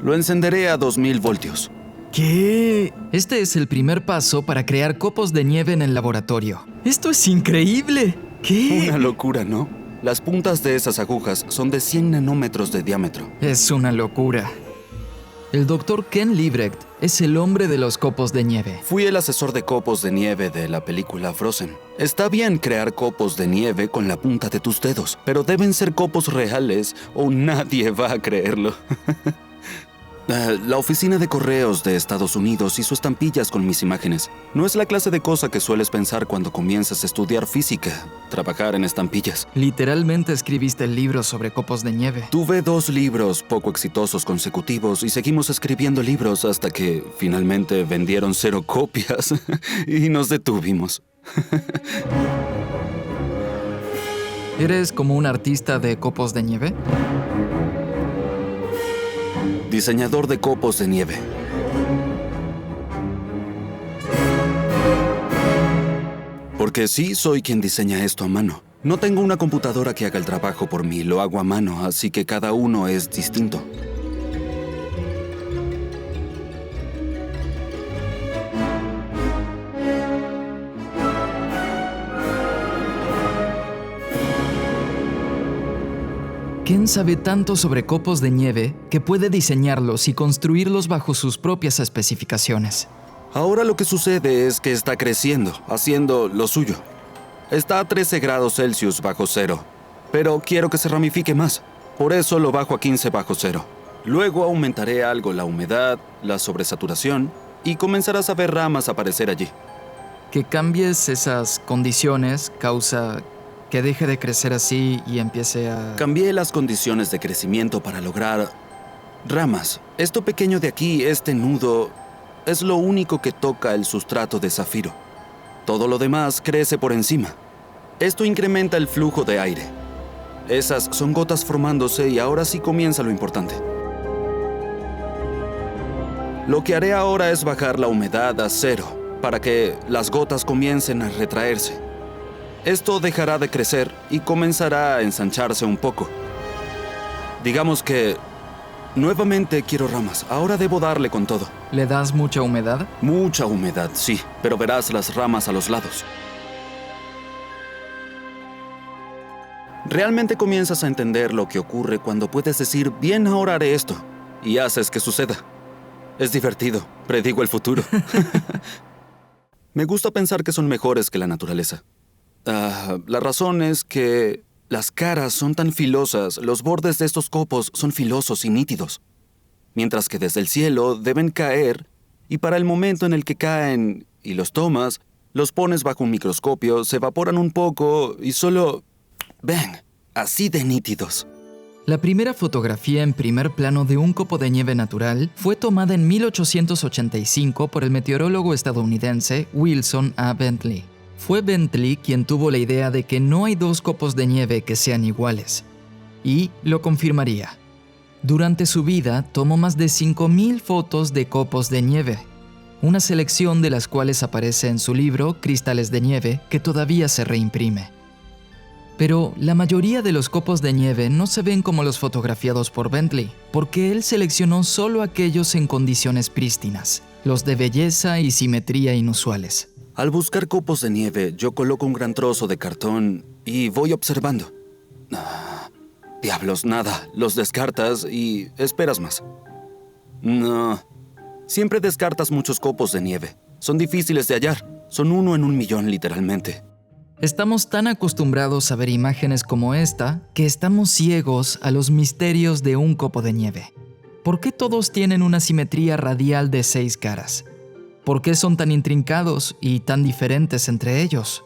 Lo encenderé a 2000 voltios. ¿Qué? Este es el primer paso para crear copos de nieve en el laboratorio. ¡Esto es increíble! ¿Qué? Una locura, ¿no? Las puntas de esas agujas son de 100 nanómetros de diámetro. Es una locura. El Dr. Ken Liebrecht es el hombre de los copos de nieve. Fui el asesor de copos de nieve de la película Frozen. Está bien crear copos de nieve con la punta de tus dedos, pero deben ser copos reales o nadie va a creerlo. La oficina de correos de Estados Unidos hizo estampillas con mis imágenes. No es la clase de cosa que sueles pensar cuando comienzas a estudiar física, trabajar en estampillas. Literalmente escribiste el libro sobre copos de nieve. Tuve 2 libros poco exitosos consecutivos y seguimos escribiendo libros hasta que finalmente vendieron 0 copias y nos detuvimos. ¿Eres como un artista de copos de nieve? Diseñador de copos de nieve. Porque sí, soy quien diseña esto a mano. No tengo una computadora que haga el trabajo por mí, lo hago a mano, así que cada uno es distinto. Ken sabe tanto sobre copos de nieve que puede diseñarlos y construirlos bajo sus propias especificaciones. Ahora lo que sucede es que está creciendo, haciendo lo suyo. Está a 13 grados Celsius bajo cero, pero quiero que se ramifique más. Por eso lo bajo a 15 bajo cero. Luego aumentaré algo la humedad, la sobresaturación y comenzarás a ver ramas aparecer allí. Que cambies esas condiciones causa que deje de crecer así y empiece a... Cambié las condiciones de crecimiento para lograr ramas. Esto pequeño de aquí, este nudo, es lo único que toca el sustrato de zafiro. Todo lo demás crece por encima. Esto incrementa el flujo de aire. Esas son gotas formándose y ahora sí comienza lo importante. Lo que haré ahora es bajar la humedad a 0 para que las gotas comiencen a retraerse. Esto dejará de crecer y comenzará a ensancharse un poco. Digamos que nuevamente quiero ramas. Ahora debo darle con todo. ¿Le das mucha humedad? Mucha humedad, sí, pero verás las ramas a los lados. Realmente comienzas a entender lo que ocurre cuando puedes decir, bien, ahora haré esto, y haces que suceda. Es divertido, predigo el futuro. Me gusta pensar que son mejores que la naturaleza. La razón es que las caras son tan filosas, los bordes de estos copos son filosos y nítidos, mientras que desde el cielo deben caer, y para el momento en el que caen y los tomas, los pones bajo un microscopio, se evaporan un poco y solo... ¡Bang! Así de nítidos. La primera fotografía en primer plano de un copo de nieve natural fue tomada en 1885 por el meteorólogo estadounidense Wilson A. Bentley. Fue Bentley quien tuvo la idea de que no hay 2 copos de nieve que sean iguales. Y lo confirmaría. Durante su vida tomó más de 5,000 fotos de copos de nieve, una selección de las cuales aparece en su libro Cristales de Nieve, que todavía se reimprime. Pero la mayoría de los copos de nieve no se ven como los fotografiados por Bentley, porque él seleccionó solo aquellos en condiciones prístinas, los de belleza y simetría inusuales. Al buscar copos de nieve, yo coloco un gran trozo de cartón y voy observando. Diablos, nada. Los descartas y esperas más. No. Siempre descartas muchos copos de nieve. Son difíciles de hallar. Son 1 en 1,000,000, literalmente. Estamos tan acostumbrados a ver imágenes como esta que estamos ciegos a los misterios de un copo de nieve. ¿Por qué todos tienen una simetría radial de 6 caras? ¿Por qué son tan intrincados y tan diferentes entre ellos?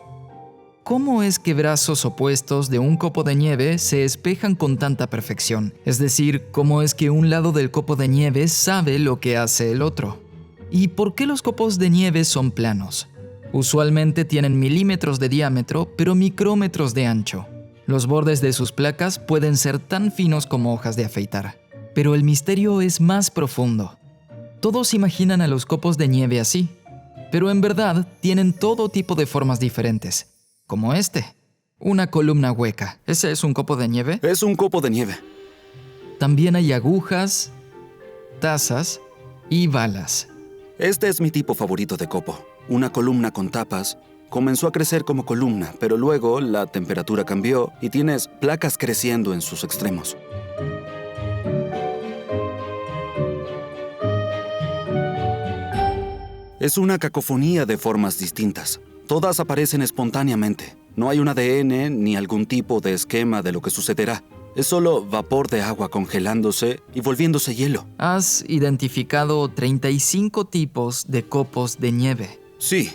¿Cómo es que brazos opuestos de un copo de nieve se espejan con tanta perfección? Es decir, ¿cómo es que un lado del copo de nieve sabe lo que hace el otro? ¿Y por qué los copos de nieve son planos? Usualmente tienen milímetros de diámetro, pero micrómetros de ancho. Los bordes de sus placas pueden ser tan finos como hojas de afeitar. Pero el misterio es más profundo. Todos imaginan a los copos de nieve así, pero en verdad tienen todo tipo de formas diferentes, como este, una columna hueca. ¿Ese es un copo de nieve? Es un copo de nieve. También hay agujas, tazas y balas. Este es mi tipo favorito de copo. Una columna con tapas. Comenzó a crecer como columna, pero luego la temperatura cambió y tienes placas creciendo en sus extremos. Es una cacofonía de formas distintas. Todas aparecen espontáneamente. No hay un ADN ni algún tipo de esquema de lo que sucederá. Es solo vapor de agua congelándose y volviéndose hielo. Has identificado 35 tipos de copos de nieve. Sí,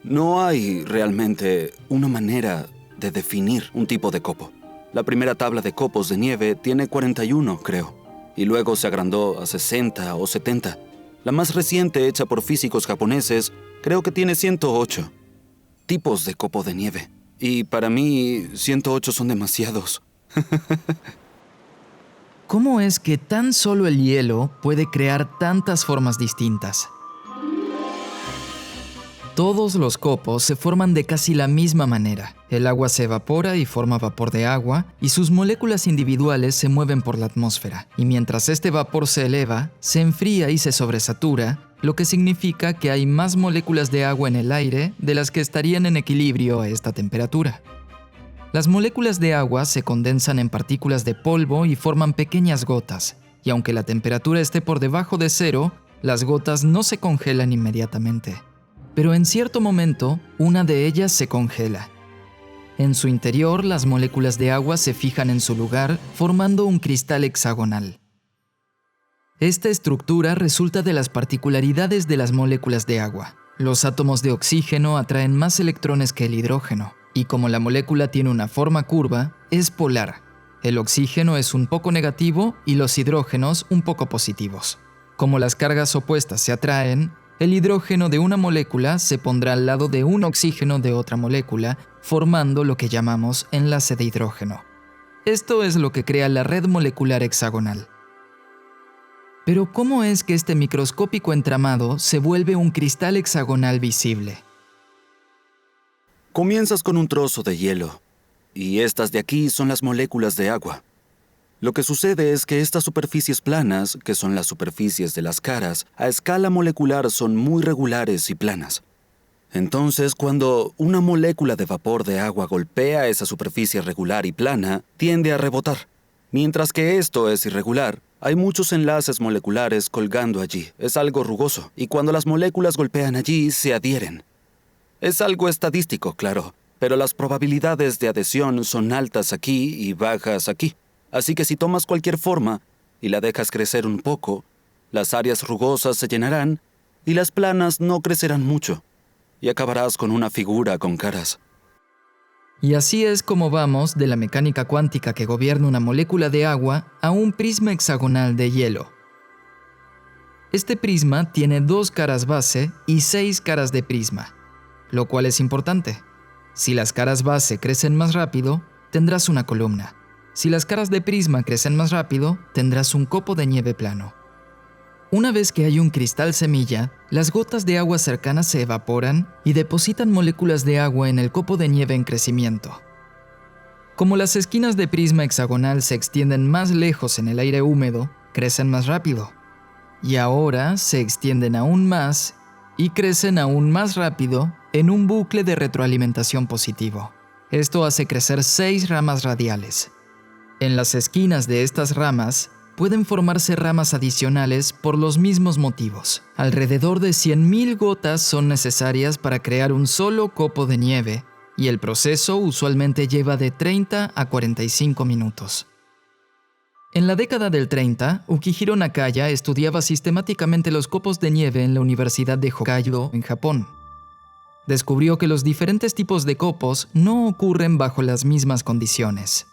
no hay realmente una manera de definir un tipo de copo. La primera tabla de copos de nieve tiene 41, creo, y luego se agrandó a 60 o 70. La más reciente, hecha por físicos japoneses, creo que tiene 108 tipos de copo de nieve. Y para mí, 108 son demasiados. ¿Cómo es que tan solo el hielo puede crear tantas formas distintas? Todos los copos se forman de casi la misma manera. El agua se evapora y forma vapor de agua, y sus moléculas individuales se mueven por la atmósfera. Y mientras este vapor se eleva, se enfría y se sobresatura, lo que significa que hay más moléculas de agua en el aire de las que estarían en equilibrio a esta temperatura. Las moléculas de agua se condensan en partículas de polvo y forman pequeñas gotas, y aunque la temperatura esté por debajo de cero, las gotas no se congelan inmediatamente. Pero en cierto momento, una de ellas se congela. En su interior, las moléculas de agua se fijan en su lugar, formando un cristal hexagonal. Esta estructura resulta de las particularidades de las moléculas de agua. Los átomos de oxígeno atraen más electrones que el hidrógeno, y como la molécula tiene una forma curva, es polar. El oxígeno es un poco negativo y los hidrógenos un poco positivos. Como las cargas opuestas se atraen, el hidrógeno de una molécula se pondrá al lado de un oxígeno de otra molécula, formando lo que llamamos enlace de hidrógeno. Esto es lo que crea la red molecular hexagonal. Pero ¿cómo es que este microscópico entramado se vuelve un cristal hexagonal visible? Comienzas con un trozo de hielo, y estas de aquí son las moléculas de agua. Lo que sucede es que estas superficies planas, que son las superficies de las caras, a escala molecular son muy regulares y planas. Entonces, cuando una molécula de vapor de agua golpea esa superficie regular y plana, tiende a rebotar. Mientras que esto es irregular, hay muchos enlaces moleculares colgando allí. Es algo rugoso, y cuando las moléculas golpean allí, se adhieren. Es algo estadístico, claro, pero las probabilidades de adhesión son altas aquí y bajas aquí. Así que si tomas cualquier forma y la dejas crecer un poco, las áreas rugosas se llenarán y las planas no crecerán mucho, y acabarás con una figura con caras. Y así es como vamos de la mecánica cuántica que gobierna una molécula de agua a un prisma hexagonal de hielo. Este prisma tiene 2 caras base y 6 caras de prisma, lo cual es importante. Si las caras base crecen más rápido, tendrás una columna. Si las caras de prisma crecen más rápido, tendrás un copo de nieve plano. Una vez que hay un cristal semilla, las gotas de agua cercanas se evaporan y depositan moléculas de agua en el copo de nieve en crecimiento. Como las esquinas de prisma hexagonal se extienden más lejos en el aire húmedo, crecen más rápido. Y ahora se extienden aún más y crecen aún más rápido en un bucle de retroalimentación positivo. Esto hace crecer 6 ramas radiales. En las esquinas de estas ramas pueden formarse ramas adicionales por los mismos motivos. Alrededor de 100.000 gotas son necesarias para crear un solo copo de nieve, y el proceso usualmente lleva de 30 a 45 minutos. En la década del 30, Ukihiro Nakaya estudiaba sistemáticamente los copos de nieve en la Universidad de Hokkaido, en Japón. Descubrió que los diferentes tipos de copos no ocurren bajo las mismas condiciones.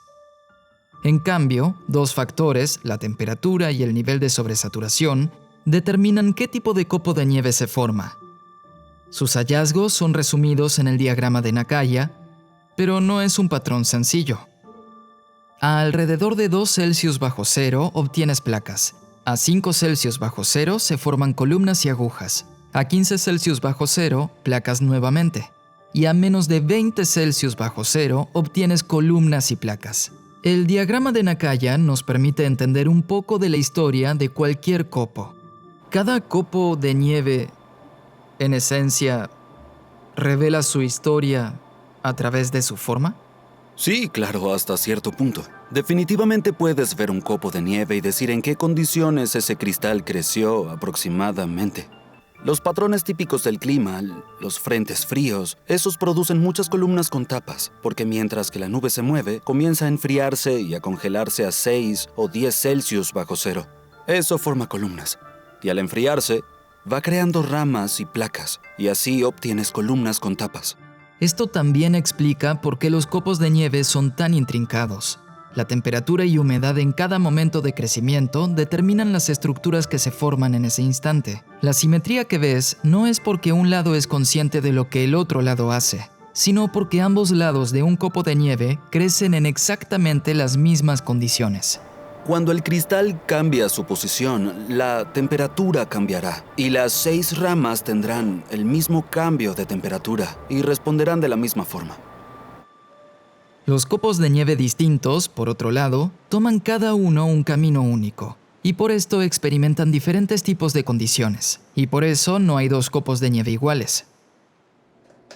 En cambio, 2 factores, la temperatura y el nivel de sobresaturación, determinan qué tipo de copo de nieve se forma. Sus hallazgos son resumidos en el diagrama de Nakaya, pero no es un patrón sencillo. A alrededor de 2 Celsius bajo cero obtienes placas. A 5 Celsius bajo cero se forman columnas y agujas. A 15 Celsius bajo cero, placas nuevamente. Y a menos de 20 Celsius bajo cero obtienes columnas y placas. El diagrama de Nakaya nos permite entender un poco de la historia de cualquier copo. Cada copo de nieve, en esencia, revela su historia a través de su forma. Sí, claro, hasta cierto punto. Definitivamente puedes ver un copo de nieve y decir en qué condiciones ese cristal creció aproximadamente. Los patrones típicos del clima, los frentes fríos, esos producen muchas columnas con tapas, porque mientras que la nube se mueve, comienza a enfriarse y a congelarse a 6 o 10 Celsius bajo cero. Eso forma columnas, y al enfriarse, va creando ramas y placas, y así obtienes columnas con tapas. Esto también explica por qué los copos de nieve son tan intrincados. La temperatura y humedad en cada momento de crecimiento determinan las estructuras que se forman en ese instante. La simetría que ves no es porque un lado es consciente de lo que el otro lado hace, sino porque ambos lados de un copo de nieve crecen en exactamente las mismas condiciones. Cuando el cristal cambia su posición, la temperatura cambiará y las 6 ramas tendrán el mismo cambio de temperatura y responderán de la misma forma. Los copos de nieve distintos, por otro lado, toman cada uno un camino único, y por esto experimentan diferentes tipos de condiciones, y por eso no hay 2 copos de nieve iguales.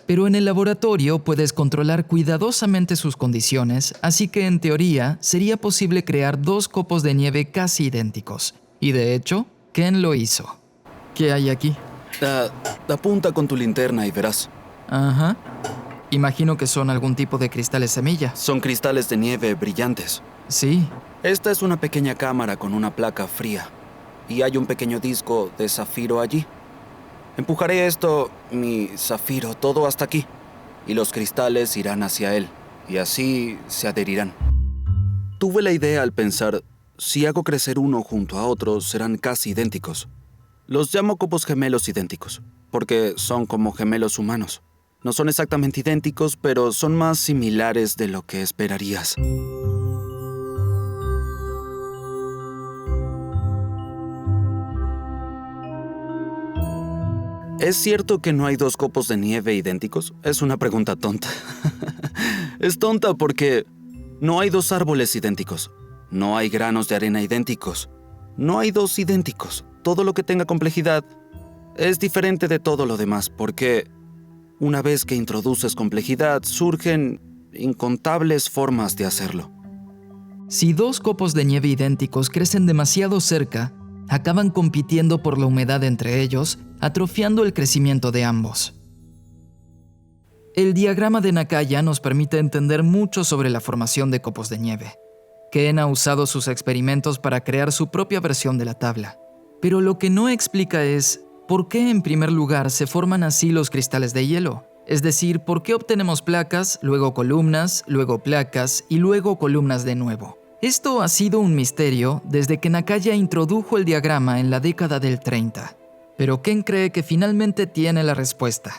Pero en el laboratorio puedes controlar cuidadosamente sus condiciones, así que en teoría sería posible crear 2 copos de nieve casi idénticos. Y de hecho, Ken lo hizo. ¿Qué hay aquí? Apunta con tu linterna y verás. Ajá. Imagino que son algún tipo de cristales semilla. Son cristales de nieve brillantes. Sí. Esta es una pequeña cámara con una placa fría. Y hay un pequeño disco de zafiro allí. Empujaré mi zafiro, todo hasta aquí. Y los cristales irán hacia él. Y así se adherirán. Tuve la idea al pensar, si hago crecer uno junto a otro, serán casi idénticos. Los llamo copos gemelos idénticos, porque son como gemelos humanos. No son exactamente idénticos, pero son más similares de lo que esperarías. ¿Es cierto que no hay 2 copos de nieve idénticos? Es una pregunta tonta. Es tonta porque no hay 2 árboles idénticos. No hay granos de arena idénticos. No hay 2 idénticos. Todo lo que tenga complejidad es diferente de todo lo demás, porque una vez que introduces complejidad, surgen incontables formas de hacerlo. Si 2 copos de nieve idénticos crecen demasiado cerca, acaban compitiendo por la humedad entre ellos, atrofiando el crecimiento de ambos. El diagrama de Nakaya nos permite entender mucho sobre la formación de copos de nieve. Ken ha usado sus experimentos para crear su propia versión de la tabla. Pero lo que no explica es ¿por qué en primer lugar se forman así los cristales de hielo? Es decir, ¿por qué obtenemos placas, luego columnas, luego placas y luego columnas de nuevo? Esto ha sido un misterio desde que Nakaya introdujo el diagrama en la década del 30. Pero Ken cree que finalmente tiene la respuesta.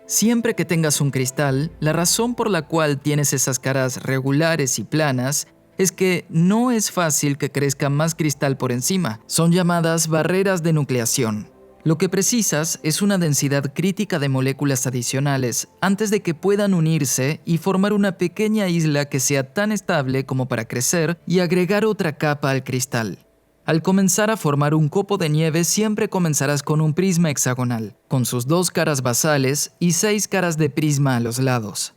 Siempre que tengas un cristal, la razón por la cual tienes esas caras regulares y planas es que no es fácil que crezca más cristal por encima. Son llamadas barreras de nucleación. Lo que precisas es una densidad crítica de moléculas adicionales antes de que puedan unirse y formar una pequeña isla que sea tan estable como para crecer y agregar otra capa al cristal. Al comenzar a formar un copo de nieve siempre comenzarás con un prisma hexagonal, con sus 2 caras basales y 6 caras de prisma a los lados.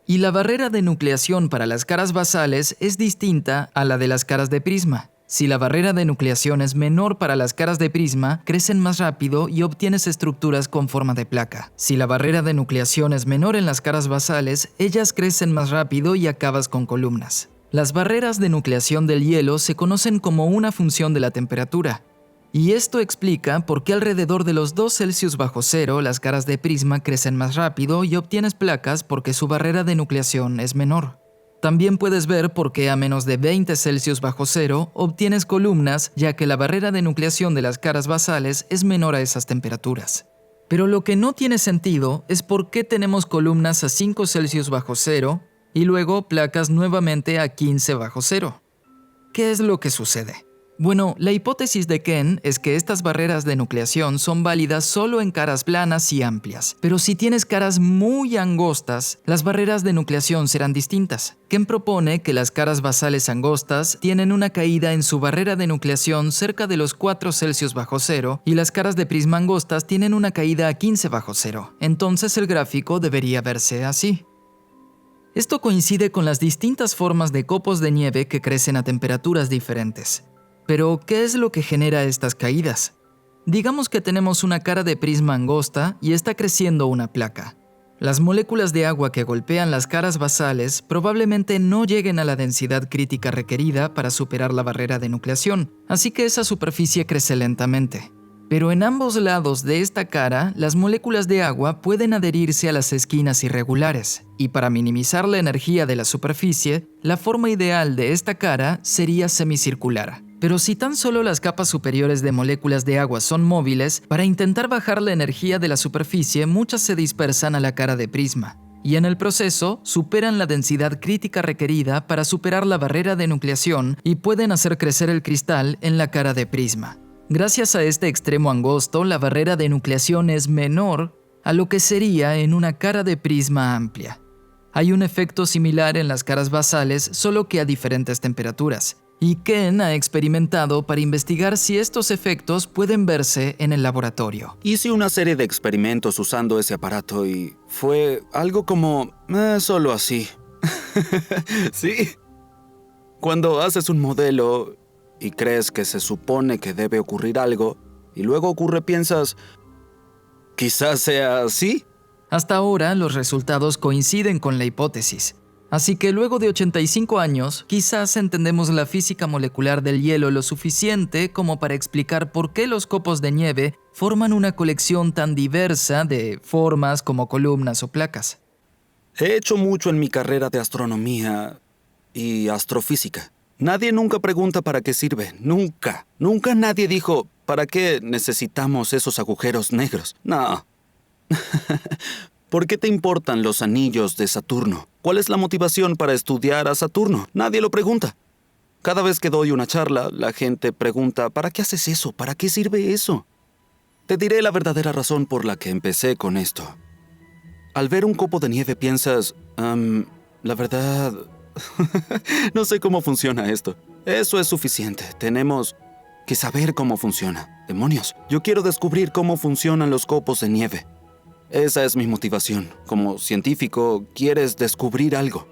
Y la barrera de nucleación para las caras basales es distinta a la de las caras de prisma. Si la barrera de nucleación es menor para las caras de prisma, crecen más rápido y obtienes estructuras con forma de placa. Si la barrera de nucleación es menor en las caras basales, ellas crecen más rápido y acabas con columnas. Las barreras de nucleación del hielo se conocen como una función de la temperatura. Y esto explica por qué alrededor de los 2 Celsius bajo cero las caras de prisma crecen más rápido y obtienes placas porque su barrera de nucleación es menor. También puedes ver por qué a menos de 20 Celsius bajo cero obtienes columnas, ya que la barrera de nucleación de las caras basales es menor a esas temperaturas. Pero lo que no tiene sentido es por qué tenemos columnas a 5 Celsius bajo cero y luego placas nuevamente a 15 bajo cero. ¿Qué es lo que sucede? Bueno, la hipótesis de Ken es que estas barreras de nucleación son válidas solo en caras planas y amplias, pero si tienes caras muy angostas, las barreras de nucleación serán distintas. Ken propone que las caras basales angostas tienen una caída en su barrera de nucleación cerca de los 4 Celsius bajo cero y las caras de prisma angostas tienen una caída a 15 bajo cero. Entonces el gráfico debería verse así. Esto coincide con las distintas formas de copos de nieve que crecen a temperaturas diferentes. Pero, ¿qué es lo que genera estas caídas? Digamos que tenemos una cara de prisma angosta y está creciendo una placa. Las moléculas de agua que golpean las caras basales probablemente no lleguen a la densidad crítica requerida para superar la barrera de nucleación, así que esa superficie crece lentamente. Pero en ambos lados de esta cara, las moléculas de agua pueden adherirse a las esquinas irregulares, y para minimizar la energía de la superficie, la forma ideal de esta cara sería semicircular. Pero si tan solo las capas superiores de moléculas de agua son móviles, para intentar bajar la energía de la superficie, muchas se dispersan a la cara de prisma, y en el proceso superan la densidad crítica requerida para superar la barrera de nucleación y pueden hacer crecer el cristal en la cara de prisma. Gracias a este extremo angosto, la barrera de nucleación es menor a lo que sería en una cara de prisma amplia. Hay un efecto similar en las caras basales, solo que a diferentes temperaturas, y Ken ha experimentado para investigar si estos efectos pueden verse en el laboratorio. Hice una serie de experimentos usando ese aparato y fue algo como solo así. Sí. Cuando haces un modelo y crees que se supone que debe ocurrir algo, y luego ocurre, piensas, quizás sea así. Hasta ahora, los resultados coinciden con la hipótesis. Así que luego de 85 años, quizás entendemos la física molecular del hielo lo suficiente como para explicar por qué los copos de nieve forman una colección tan diversa de formas como columnas o placas. He hecho mucho en mi carrera de astronomía y astrofísica. Nadie nunca pregunta para qué sirve. Nunca. Nunca nadie dijo, ¿para qué necesitamos esos agujeros negros? No. ¿Por qué te importan los anillos de Saturno? ¿Cuál es la motivación para estudiar a Saturno? Nadie lo pregunta. Cada vez que doy una charla, la gente pregunta, ¿para qué haces eso? ¿Para qué sirve eso? Te diré la verdadera razón por la que empecé con esto. Al ver un copo de nieve piensas, la verdad, no sé cómo funciona esto. Eso es suficiente. Tenemos que saber cómo funciona. Demonios, yo quiero descubrir cómo funcionan los copos de nieve. Esa es mi motivación. Como científico, quieres descubrir algo.